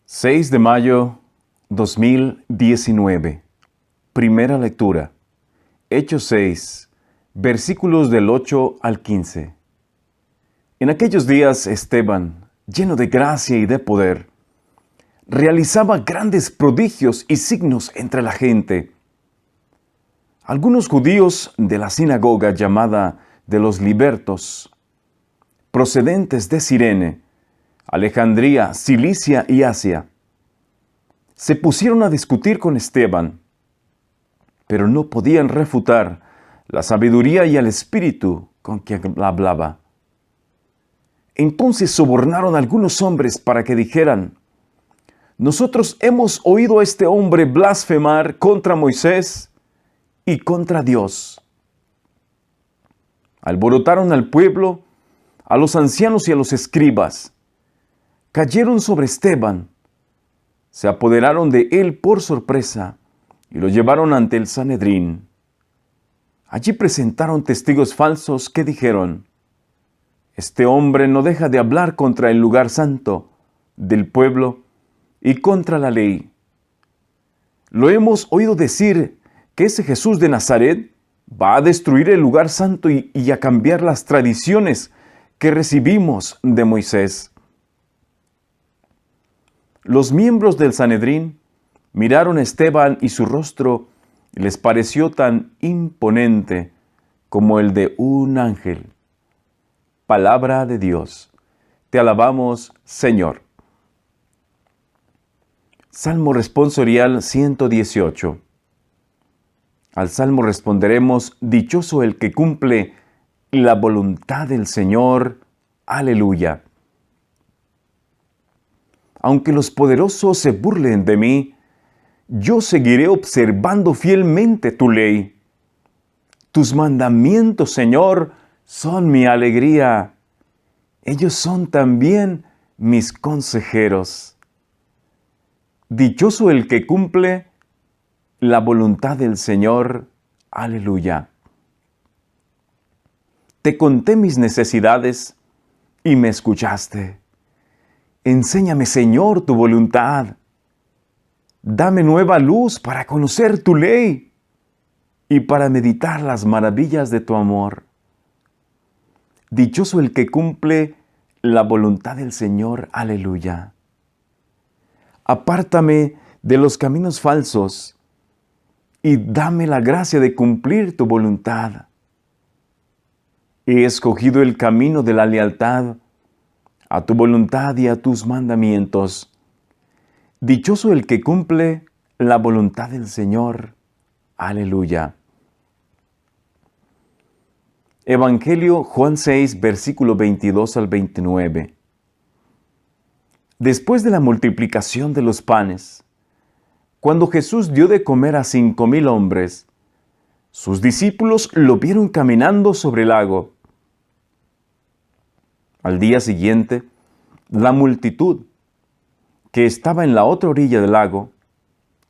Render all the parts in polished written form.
6 de mayo 2019. Primera lectura. Hechos 6, versículos del 8 al 15. En aquellos días Esteban, lleno de gracia y de poder, realizaba grandes prodigios y signos entre la gente. Algunos judíos de la sinagoga llamada de los Libertos, procedentes de Cirene, Alejandría, Cilicia y Asia, se pusieron a discutir con Esteban, pero no podían refutar la sabiduría y el espíritu con que hablaba. Entonces sobornaron a algunos hombres para que dijeran: nosotros hemos oído a este hombre blasfemar contra Moisés y contra Dios. Alborotaron al pueblo, a los ancianos y a los escribas. Cayeron sobre Esteban, se apoderaron de él por sorpresa y lo llevaron ante el Sanedrín. Allí presentaron testigos falsos que dijeron: este hombre no deja de hablar contra el lugar santo del pueblo y contra la ley. Lo hemos oído decir que ese Jesús de Nazaret va a destruir el lugar santo y a cambiar las tradiciones que recibimos de Moisés. Los miembros del Sanedrín miraron a Esteban y su rostro les pareció tan imponente como el de un ángel. Palabra de Dios. Te alabamos, Señor. Salmo responsorial 118. Al salmo responderemos: dichoso el que cumple la voluntad del Señor. Aleluya. Aunque los poderosos se burlen de mí, yo seguiré observando fielmente tu ley. Tus mandamientos, Señor, son mi alegría. Ellos son también mis consejeros. Dichoso el que cumple la voluntad del Señor. Aleluya. Te conté mis necesidades y me escuchaste. Enséñame, Señor, tu voluntad. Dame nueva luz para conocer tu ley y para meditar las maravillas de tu amor. Dichoso el que cumple la voluntad del Señor. Aleluya. Apártame de los caminos falsos y dame la gracia de cumplir tu voluntad. He escogido el camino de la lealtad a tu voluntad y a tus mandamientos. Dichoso el que cumple la voluntad del Señor. Aleluya. Evangelio Juan 6, versículo 22 al 29. Después de la multiplicación de los panes, cuando Jesús dio de comer a 5,000 hombres, sus discípulos lo vieron caminando sobre el lago. Al día siguiente, la multitud que estaba en la otra orilla del lago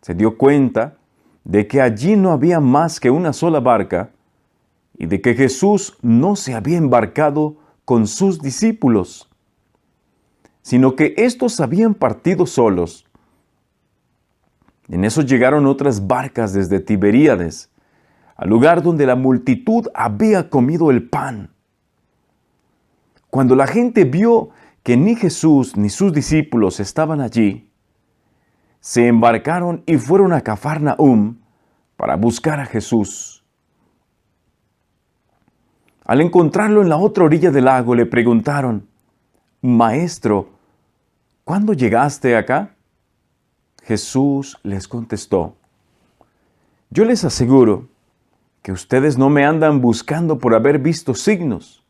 se dio cuenta de que allí no había más que una sola barca y de que Jesús no se había embarcado con sus discípulos, sino que éstos habían partido solos. En eso llegaron otras barcas desde Tiberíades, al lugar donde la multitud había comido el pan. Cuando la gente vio que ni Jesús ni sus discípulos estaban allí, se embarcaron y fueron a Cafarnaúm para buscar a Jesús. Al encontrarlo en la otra orilla del lago, le preguntaron: Maestro, ¿cuándo llegaste acá? Jesús les contestó: yo les aseguro que ustedes no me andan buscando por haber visto signos,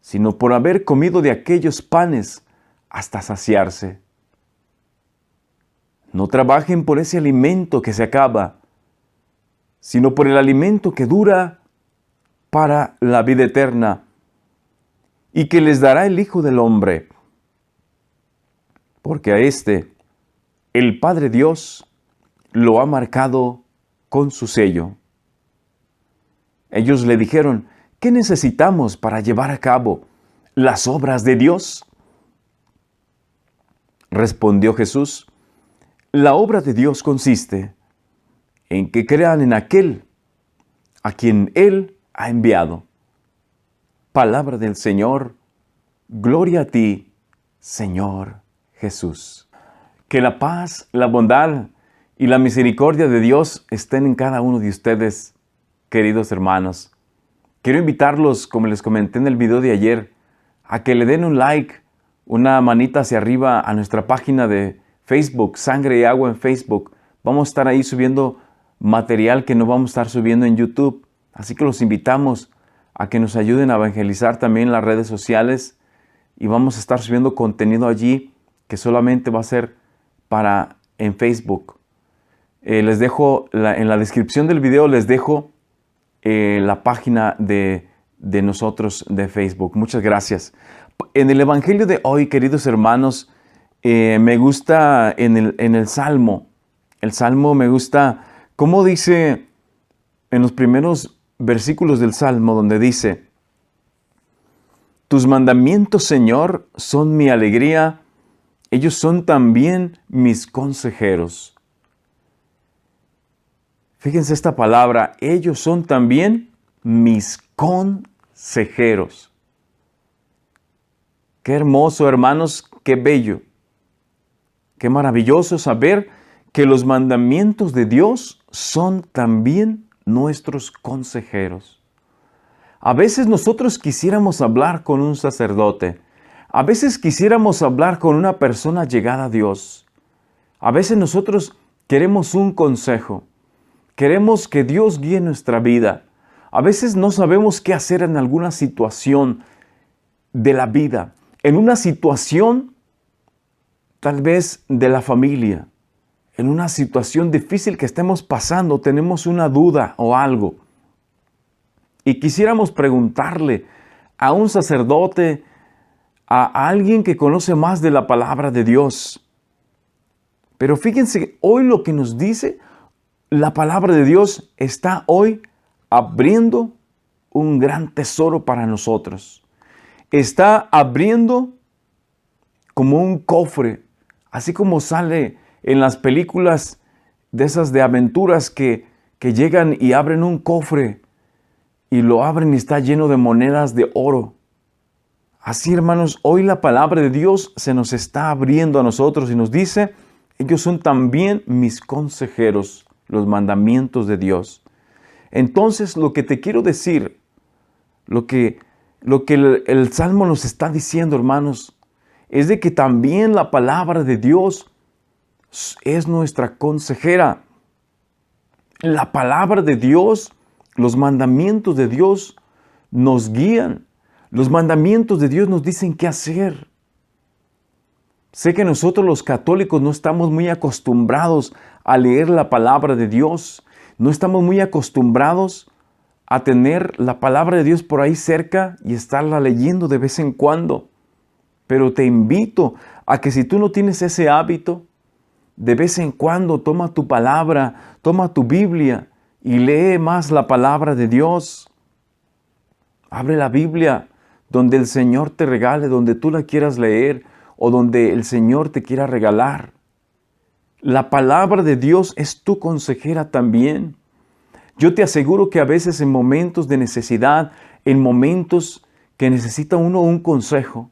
sino por haber comido de aquellos panes hasta saciarse. No trabajen por ese alimento que se acaba, sino por el alimento que dura para la vida eterna y que les dará el Hijo del Hombre. Porque a este, el Padre Dios, lo ha marcado con su sello. Ellos le dijeron: ¿qué necesitamos para llevar a cabo las obras de Dios? Respondió Jesús: la obra de Dios consiste en que crean en aquel a quien Él ha enviado. Palabra del Señor. Gloria a ti, Señor Jesús. Que la paz, la bondad y la misericordia de Dios estén en cada uno de ustedes, queridos hermanos. Quiero invitarlos, como les comenté en el video de ayer, a que le den un like, una manita hacia arriba a nuestra página de Facebook, Sangre y Agua en Facebook. Vamos a estar ahí subiendo material que no vamos a estar subiendo en YouTube. Así que los invitamos a que nos ayuden a evangelizar también en las redes sociales. Y vamos a estar subiendo contenido allí que solamente va a ser para en Facebook. Les dejo, en la descripción del video les dejo la página de nosotros de Facebook. Muchas gracias. En el Evangelio de hoy, queridos hermanos, me gusta en el Salmo. El Salmo me gusta, como dice en los primeros versículos del Salmo, donde dice: tus mandamientos, Señor, son mi alegría, ellos son también mis consejeros. Fíjense esta palabra, ellos son también mis consejeros. Qué hermoso, hermanos, qué bello, qué maravilloso saber que los mandamientos de Dios son también nuestros consejeros. A veces nosotros quisiéramos hablar con un sacerdote. A veces quisiéramos hablar con una persona llegada a Dios. A veces nosotros queremos un consejo. Queremos que Dios guíe nuestra vida. A veces no sabemos qué hacer en alguna situación de la vida. En una situación tal vez de la familia. En una situación difícil que estemos pasando, tenemos una duda o algo. Y quisiéramos preguntarle a un sacerdote, a alguien que conoce más de la palabra de Dios. Pero fíjense, hoy lo que nos dice la palabra de Dios está hoy abriendo un gran tesoro para nosotros. Está abriendo como un cofre, así como sale en las películas de esas de aventuras que llegan y abren un cofre y lo abren y está lleno de monedas de oro. Así, hermanos, hoy la palabra de Dios se nos está abriendo a nosotros y nos dice: ellos son también mis consejeros, los mandamientos de Dios. Entonces, lo que te quiero decir, lo que el Salmo nos está diciendo, hermanos, es de que también la palabra de Dios es nuestra consejera. La palabra de Dios, los mandamientos de Dios nos guían. Los mandamientos de Dios nos dicen qué hacer. Sé que nosotros los católicos no estamos muy acostumbrados a leer la palabra de Dios. No estamos muy acostumbrados a tener la palabra de Dios por ahí cerca y estarla leyendo de vez en cuando. Pero te invito a que si tú no tienes ese hábito, de vez en cuando toma tu palabra, toma tu Biblia y lee más la palabra de Dios. Abre la Biblia donde el Señor te regale, donde tú la quieras leer o donde el Señor te quiera regalar. La palabra de Dios es tu consejera también. Yo te aseguro que a veces en momentos de necesidad, en momentos que necesita uno un consejo,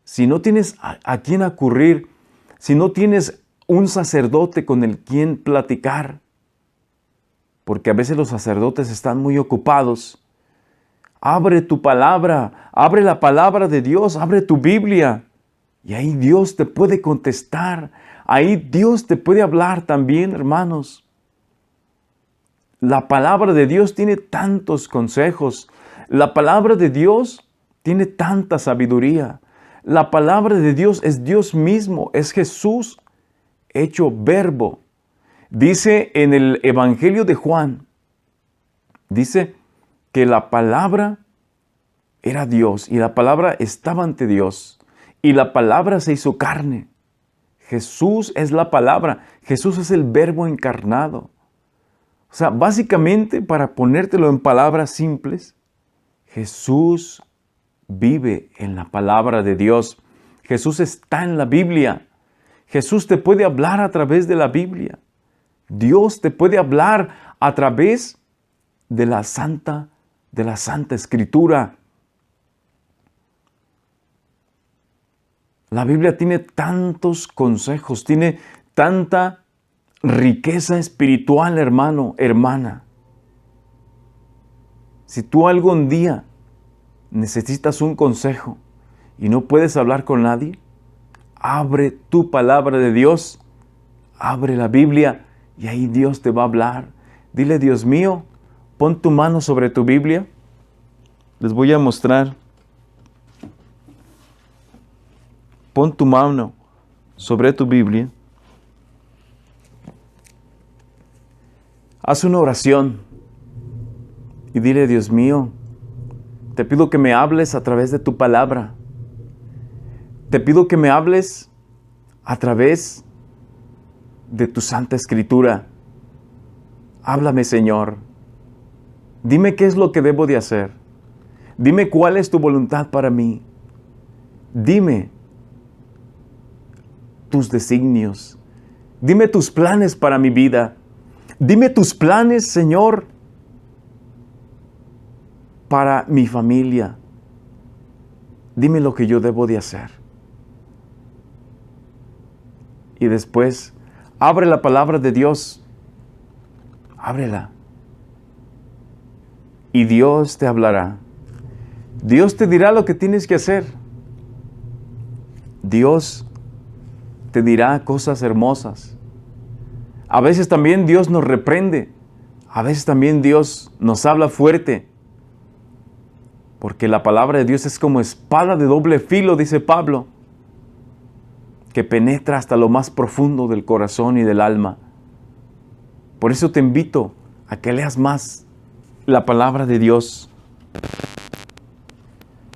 si no tienes a quién acudir, si no tienes un sacerdote con el quien platicar, porque a veces los sacerdotes están muy ocupados, abre tu palabra, abre la palabra de Dios, abre tu Biblia, y ahí Dios te puede contestar, ahí Dios te puede hablar también, hermanos. La palabra de Dios tiene tantos consejos, la palabra de Dios tiene tanta sabiduría. La palabra de Dios es Dios mismo, es Jesús hecho verbo. Dice en el Evangelio de Juan, dice que la palabra era Dios y la palabra estaba ante Dios y la palabra se hizo carne. Jesús es la palabra, Jesús es el verbo encarnado. O sea, básicamente, para ponértelo en palabras simples, Jesús vive en la palabra de Dios. Jesús está en la Biblia. Jesús te puede hablar a través de la Biblia. Dios te puede hablar a través de la Santa Escritura. La Biblia tiene tantos consejos, tiene tanta riqueza espiritual, hermano, hermana. Si tú algún día necesitas un consejo y no puedes hablar con nadie, abre tu palabra de Dios, abre la Biblia y ahí Dios te va a hablar. Dile, Dios mío, pon tu mano sobre tu Biblia. Les voy a mostrar. Pon tu mano sobre tu Biblia. Haz una oración y dile, Dios mío, te pido que me hables a través de tu palabra. Te pido que me hables a través de tu Santa Escritura. Háblame, Señor. Dime qué es lo que debo de hacer. Dime cuál es tu voluntad para mí. Dime tus designios. Dime tus planes para mi vida. Dime tus planes, Señor, para mi familia. Dime lo que yo debo de hacer. Y después, abre la palabra de Dios. Ábrela. Y Dios te hablará. Dios te dirá lo que tienes que hacer. Dios te dirá cosas hermosas. A veces también Dios nos reprende. A veces también Dios nos habla fuerte. Porque la palabra de Dios es como espada de doble filo, dice Pablo, que penetra hasta lo más profundo del corazón y del alma. Por eso te invito a que leas más la palabra de Dios.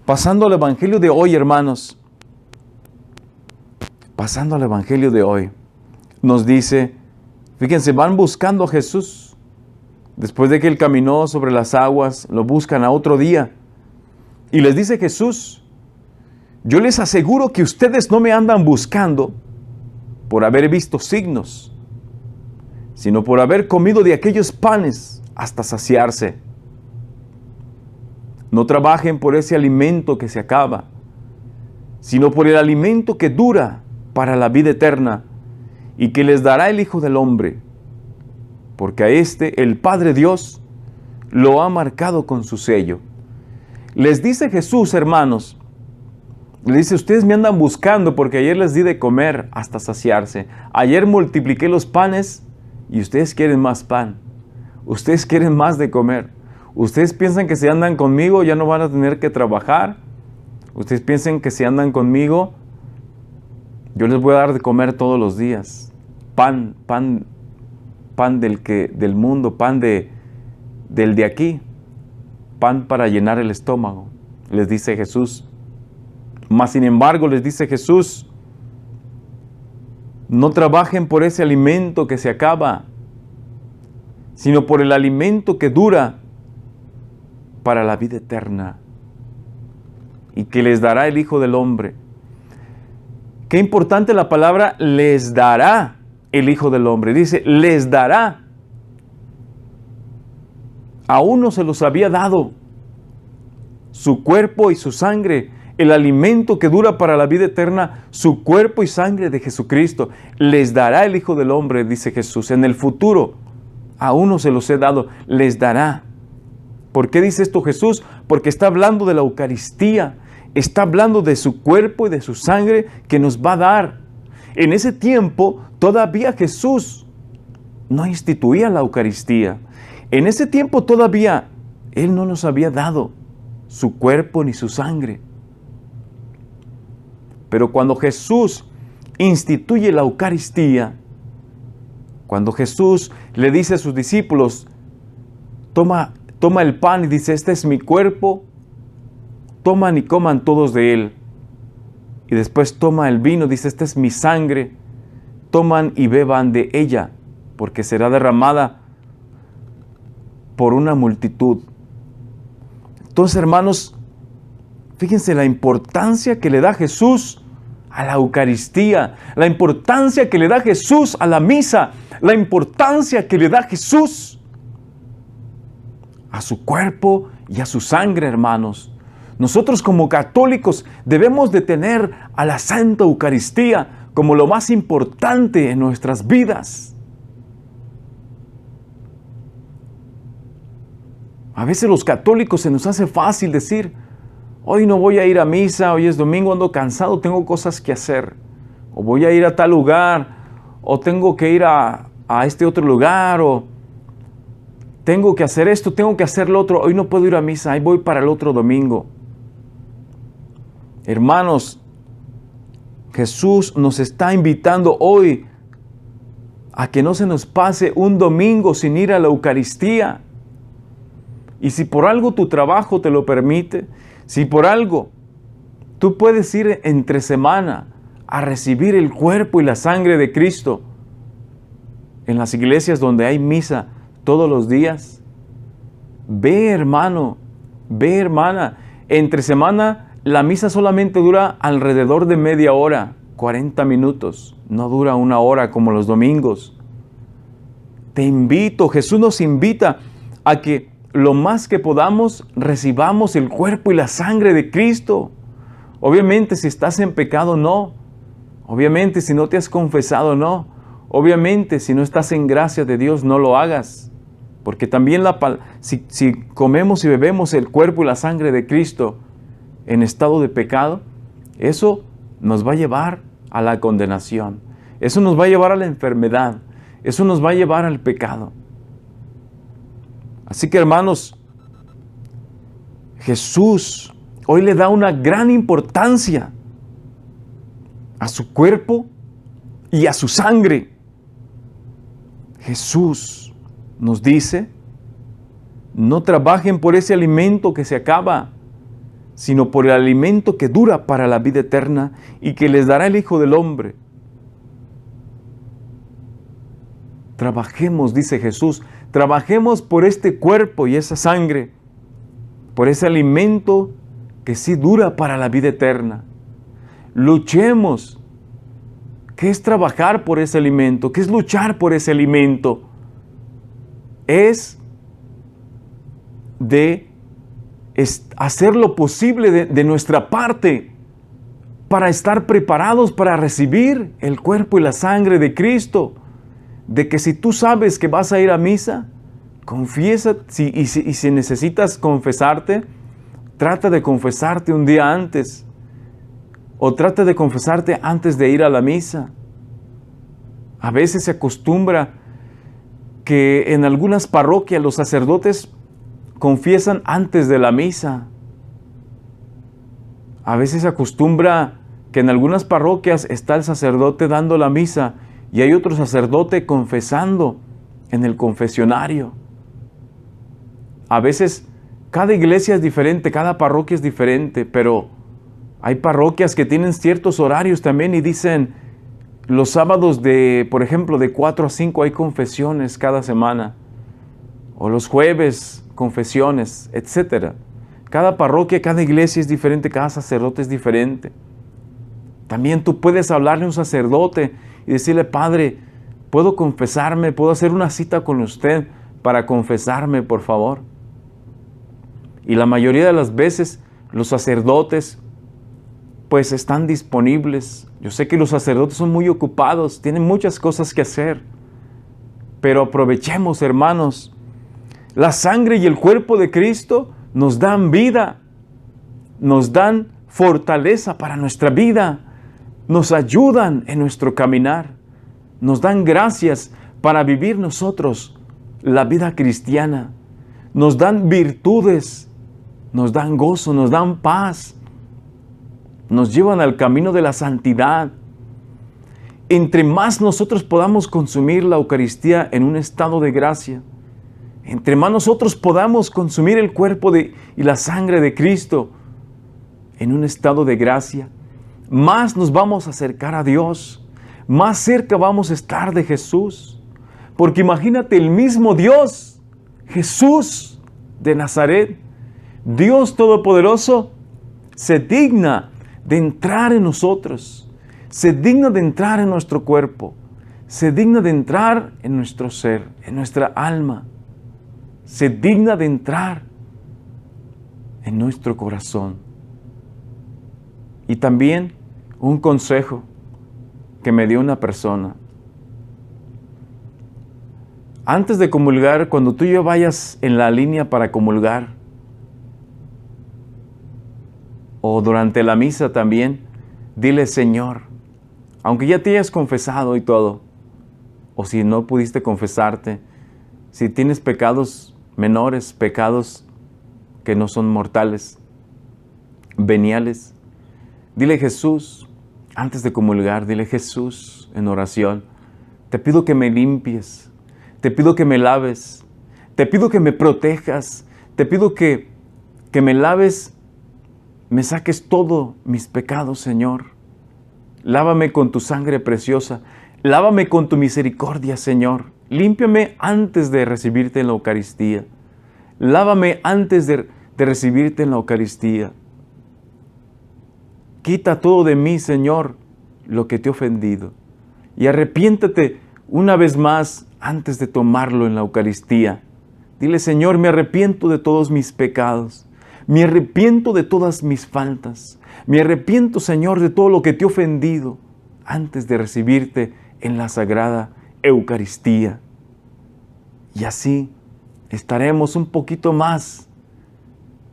Pasando al Evangelio de hoy, hermanos. Pasando al Evangelio de hoy. Nos dice, fíjense, van buscando a Jesús. Después de que Él caminó sobre las aguas, lo buscan a otro día. Y les dice Jesús, yo les aseguro que ustedes no me andan buscando por haber visto signos, sino por haber comido de aquellos panes hasta saciarse. No trabajen por ese alimento que se acaba, sino por el alimento que dura para la vida eterna y que les dará el Hijo del Hombre, porque a este el Padre Dios lo ha marcado con su sello. Les dice Jesús, hermanos, les dice, ustedes me andan buscando porque ayer les di de comer hasta saciarse. Ayer multipliqué los panes y ustedes quieren más pan. Ustedes quieren más de comer. Ustedes piensan que si andan conmigo ya no van a tener que trabajar. Ustedes piensan que si andan conmigo yo les voy a dar de comer todos los días. Pan del mundo, pan del de aquí. Pan para llenar el estómago, les dice Jesús. Mas sin embargo, les dice Jesús, no trabajen por ese alimento que se acaba, sino por el alimento que dura para la vida eterna y que les dará el Hijo del Hombre. Qué importante la palabra les dará el Hijo del Hombre. Dice, les dará. A uno se los había dado su cuerpo y su sangre, el alimento que dura para la vida eterna, su cuerpo y sangre de Jesucristo. Les dará el Hijo del Hombre, dice Jesús. En el futuro, a uno se los he dado, les dará. ¿Por qué dice esto Jesús? Porque está hablando de la Eucaristía, está hablando de su cuerpo y de su sangre que nos va a dar. En ese tiempo, todavía Jesús no instituía la Eucaristía. En ese tiempo todavía Él no nos había dado su cuerpo ni su sangre. Pero cuando Jesús instituye la Eucaristía, cuando Jesús le dice a sus discípulos, toma el pan y dice, este es mi cuerpo, toman y coman todos de él. Y después toma el vino, dice, esta es mi sangre, toman y beban de ella, porque será derramada por una multitud. Entonces, hermanos, fíjense la importancia que le da Jesús a la Eucaristía, la importancia que le da Jesús a la misa, la importancia que le da Jesús a su cuerpo y a su sangre, hermanos. Nosotros como católicos debemos de tener a la Santa Eucaristía como lo más importante en nuestras vidas. A veces los católicos se nos hace fácil decir, hoy no voy a ir a misa, hoy es domingo, ando cansado, tengo cosas que hacer. O voy a ir a tal lugar, o tengo que ir a este otro lugar, o tengo que hacer esto, tengo que hacer lo otro, hoy no puedo ir a misa, ahí voy para el otro domingo. Hermanos, Jesús nos está invitando hoy a que no se nos pase un domingo sin ir a la Eucaristía. Y si por algo tu trabajo te lo permite, si por algo tú puedes ir entre semana a recibir el cuerpo y la sangre de Cristo en las iglesias donde hay misa todos los días, ve hermano, ve hermana, entre semana la misa solamente dura alrededor de media hora, 40 minutos, no dura una hora como los domingos. Te invito, Jesús nos invita a que lo más que podamos recibamos el cuerpo y la sangre de Cristo. Obviamente si estás en pecado, no. Obviamente si no te has confesado, no. Obviamente si no estás en gracia de Dios, no lo hagas. Porque también si comemos y bebemos el cuerpo y la sangre de Cristo en estado de pecado, eso nos va a llevar a la condenación. Eso nos va a llevar a la enfermedad. Eso nos va a llevar al pecado. Así que hermanos, Jesús hoy le da una gran importancia a su cuerpo y a su sangre. Jesús nos dice, no trabajen por ese alimento que se acaba, sino por el alimento que dura para la vida eterna y que les dará el Hijo del Hombre. Trabajemos, dice Jesús, trabajemos por este cuerpo y esa sangre, por ese alimento que sí dura para la vida eterna. Luchemos. ¿Qué es trabajar por ese alimento? ¿Qué es luchar por ese alimento? Es hacer lo posible de nuestra parte para estar preparados para recibir el cuerpo y la sangre de Cristo. De que si tú sabes que vas a ir a misa, confiesa, y si necesitas confesarte, trata de confesarte un día antes, o trata de confesarte antes de ir a la misa. A veces se acostumbra que en algunas parroquias los sacerdotes confiesan antes de la misa. A veces se acostumbra que en algunas parroquias está el sacerdote dando la misa y hay otro sacerdote confesando en el confesionario. A veces cada iglesia es diferente, cada parroquia es diferente, pero hay parroquias que tienen ciertos horarios también y dicen los sábados por ejemplo, de 4 a 5 hay confesiones cada semana, o los jueves confesiones, etc. Cada parroquia, cada iglesia es diferente, cada sacerdote es diferente. También tú puedes hablarle a un sacerdote y decirle, Padre, ¿puedo confesarme? ¿Puedo hacer una cita con usted para confesarme, por favor? Y la mayoría de las veces los sacerdotes pues están disponibles. Yo sé que los sacerdotes son muy ocupados, tienen muchas cosas que hacer, pero aprovechemos, hermanos. La sangre y el cuerpo de Cristo nos dan vida, nos dan fortaleza para nuestra vida, nos ayudan en nuestro caminar, nos dan gracias para vivir nosotros la vida cristiana, nos dan virtudes, nos dan gozo, nos dan paz, nos llevan al camino de la santidad. Entre más nosotros podamos consumir la Eucaristía en un estado de gracia, entre más nosotros podamos consumir el cuerpo y la sangre de Cristo en un estado de gracia, más nos vamos a acercar a Dios, más cerca vamos a estar de Jesús. Porque imagínate, el mismo Dios, Jesús de Nazaret, Dios Todopoderoso, se digna de entrar en nosotros, se digna de entrar en nuestro cuerpo, se digna de entrar en nuestro ser, en nuestra alma, se digna de entrar en nuestro corazón. Y también un consejo que me dio una persona. Antes de comulgar, cuando tú y yo vayas en la línea para comulgar, o durante la misa también, dile: Señor, aunque ya te hayas confesado y todo, o si no pudiste confesarte, si tienes pecados menores, pecados que no son mortales, veniales, dile: Jesús, antes de comulgar, dile: Jesús, en oración, te pido que me limpies, te pido que me laves, te pido que me protejas, te pido que me laves, me saques todos mis pecados, Señor. Lávame con tu sangre preciosa, lávame con tu misericordia, Señor. Límpiame antes de recibirte en la Eucaristía. Lávame antes de recibirte en la Eucaristía. Quita todo de mí, Señor, lo que te he ofendido. Y arrepiéntate una vez más antes de tomarlo en la Eucaristía. Dile: Señor, me arrepiento de todos mis pecados. Me arrepiento de todas mis faltas. Me arrepiento, Señor, de todo lo que te he ofendido antes de recibirte en la Sagrada Eucaristía. Y así estaremos un poquito más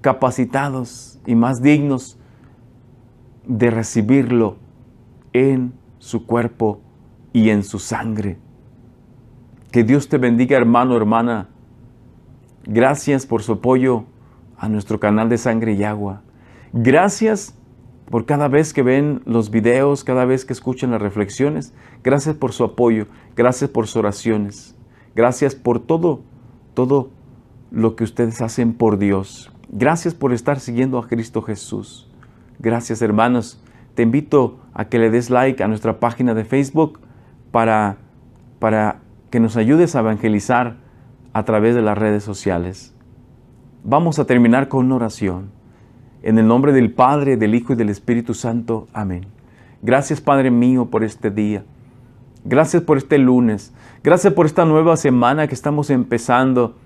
capacitados y más dignos de recibirlo en su cuerpo y en su sangre. Que Dios te bendiga, hermano, hermana. Gracias por su apoyo a nuestro canal de Sangre y Agua. Gracias por cada vez que ven los videos, cada vez que escuchan las reflexiones. Gracias por su apoyo, gracias por sus oraciones. Gracias por todo lo que ustedes hacen por Dios. Gracias por estar siguiendo a Cristo Jesús. Gracias, hermanos. Te invito a que le des like a nuestra página de Facebook para que nos ayudes a evangelizar a través de las redes sociales. Vamos a terminar con una oración. En el nombre del Padre, del Hijo y del Espíritu Santo. Amén. Gracias, Padre mío, por este día. Gracias por este lunes. Gracias por esta nueva semana que estamos empezando.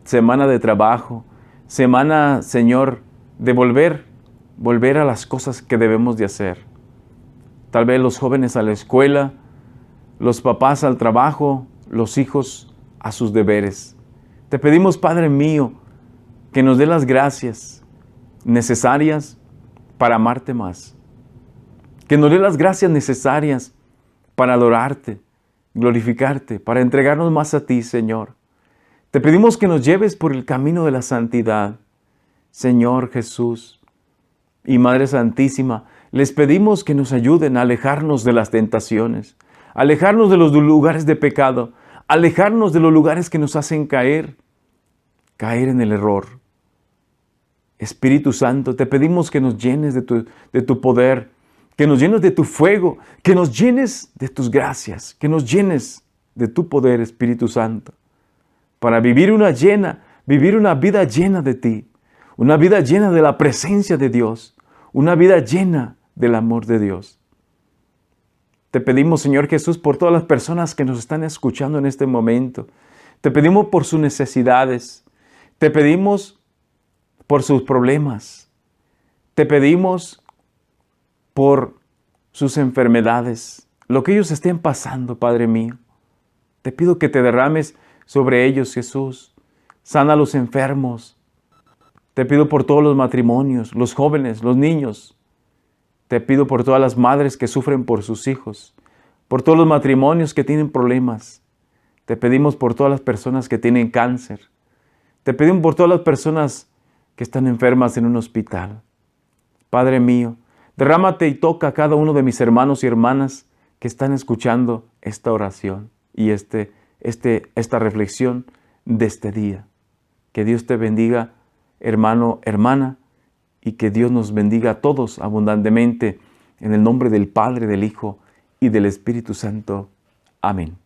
Semana de trabajo. Semana, Señor, de volver a las cosas que debemos de hacer. Tal vez los jóvenes a la escuela, los papás al trabajo, los hijos a sus deberes. Te pedimos, Padre mío, que nos dé las gracias necesarias para amarte más. Que nos dé las gracias necesarias para adorarte, glorificarte, para entregarnos más a ti, Señor. Te pedimos que nos lleves por el camino de la santidad, Señor Jesús. Y Madre Santísima, les pedimos que nos ayuden a alejarnos de las tentaciones, alejarnos de los lugares de pecado, alejarnos de los lugares que nos hacen caer en el error. Espíritu Santo, te pedimos que nos llenes de tu poder, que nos llenes de tu fuego, que nos llenes de tus gracias, que nos llenes de tu poder, Espíritu Santo, para vivir una vida llena de ti, una vida llena de la presencia de Dios, una vida llena del amor de Dios. Te pedimos, Señor Jesús, por todas las personas que nos están escuchando en este momento. Te pedimos por sus necesidades. Te pedimos por sus problemas. Te pedimos por sus enfermedades, lo que ellos estén pasando, Padre mío. Te pido que te derrames sobre ellos, Jesús. Sana a los enfermos. Te pido por todos los matrimonios, los jóvenes, los niños. Te pido por todas las madres que sufren por sus hijos, por todos los matrimonios que tienen problemas. Te pedimos por todas las personas que tienen cáncer. Te pedimos por todas las personas que están enfermas en un hospital. Padre mío, derrámate y toca a cada uno de mis hermanos y hermanas que están escuchando esta oración y esta reflexión de este día. Que Dios te bendiga, hermano, hermana, y que Dios nos bendiga a todos abundantemente en el nombre del Padre, del Hijo y del Espíritu Santo. Amén.